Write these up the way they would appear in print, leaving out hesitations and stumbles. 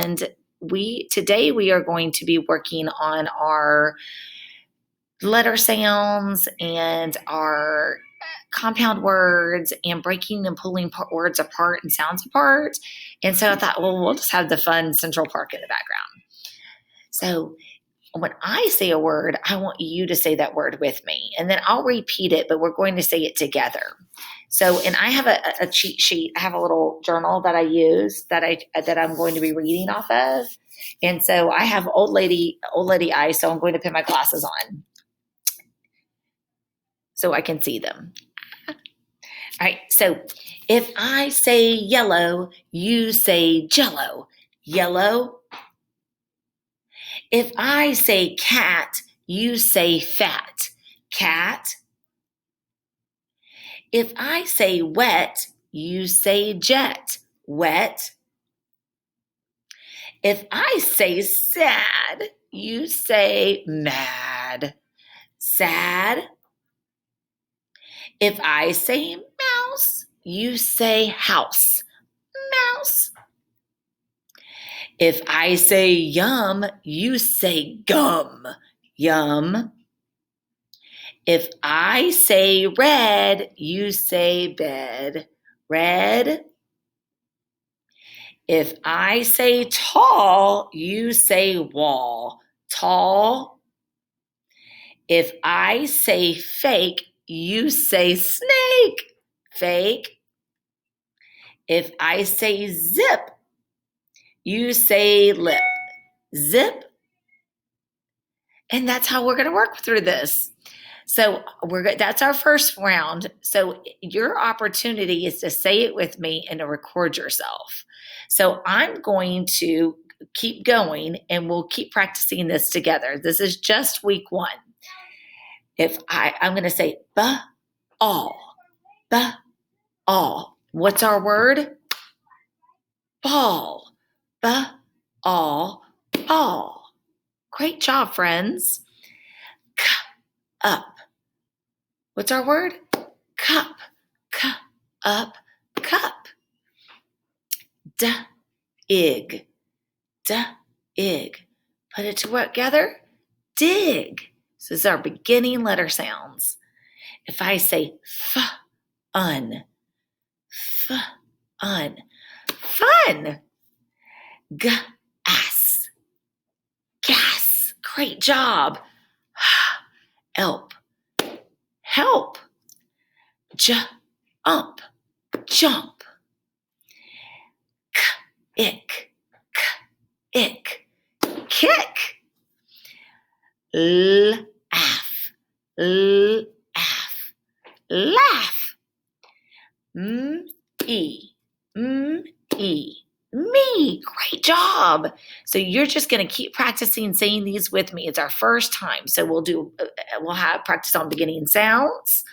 And today we are going to be working on our letter sounds and our compound words and breaking and pulling words apart and sounds apart. And so I thought, well, we'll just have the fun Central Park in the background. So when I say a word, I want you to say that word with me, and then I'll repeat it, but we're going to say it together. So, and I have a cheat sheet. I have a little journal that I use that I'm going to be reading off of. And so I have old lady eyes, so I'm going to put my glasses on so I can see them. All right. So if I say yellow, you say jello. Yellow. If I say cat, you say fat. Cat. If I say wet, you say jet. Wet. If I say sad, you say mad. Sad. If I say mouse, you say house. Mouse. If I say yum, you say gum. Yum. If I say red, you say bed. Red. If I say tall, you say wall. Tall. If I say fake, you say snake. Fake. If I say zip, you say lip. Zip. And that's how we're going to work through this. So that's our first round. So your opportunity is to say it with me and to record yourself. So I'm going to keep going and we'll keep practicing this together. This is just week 1. If I'm going to say all. What's our word? Ball. All. Great job, friends. Up. What's our word? Cup. Up. Cup. Ig. Put it together. Dig. So this is our beginning letter sounds. If I say fun. Fun. Gas. Great job. Help. Jump. Ick. Kick. Laugh. Me. Great job. So you're just going to keep practicing saying these with me. It's our first time. So we'll have practice on beginning sounds.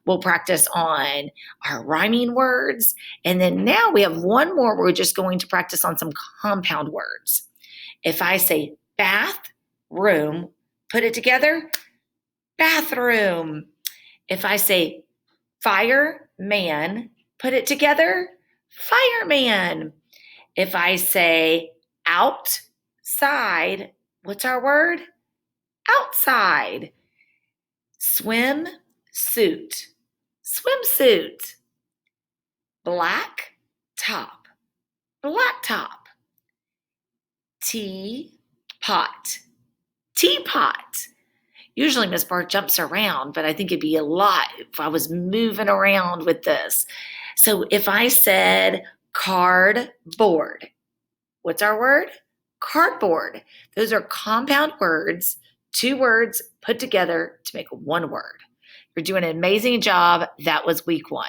We'll practice on our rhyming words. And then now we have one more. We're just going to practice on some compound words. If I say bathroom, put it together. Bathroom. If I say fireman, put it together. Fireman. If I say outside, what's our word? Outside. Swimsuit. Black top. Teapot. Usually Miss Barr jumps around, but I think it'd be a lot if I was moving around with this. So if I said cardboard, what's our word? Cardboard. Those are compound words, 2 words put together to make one word. You're doing an amazing job. That was week 1.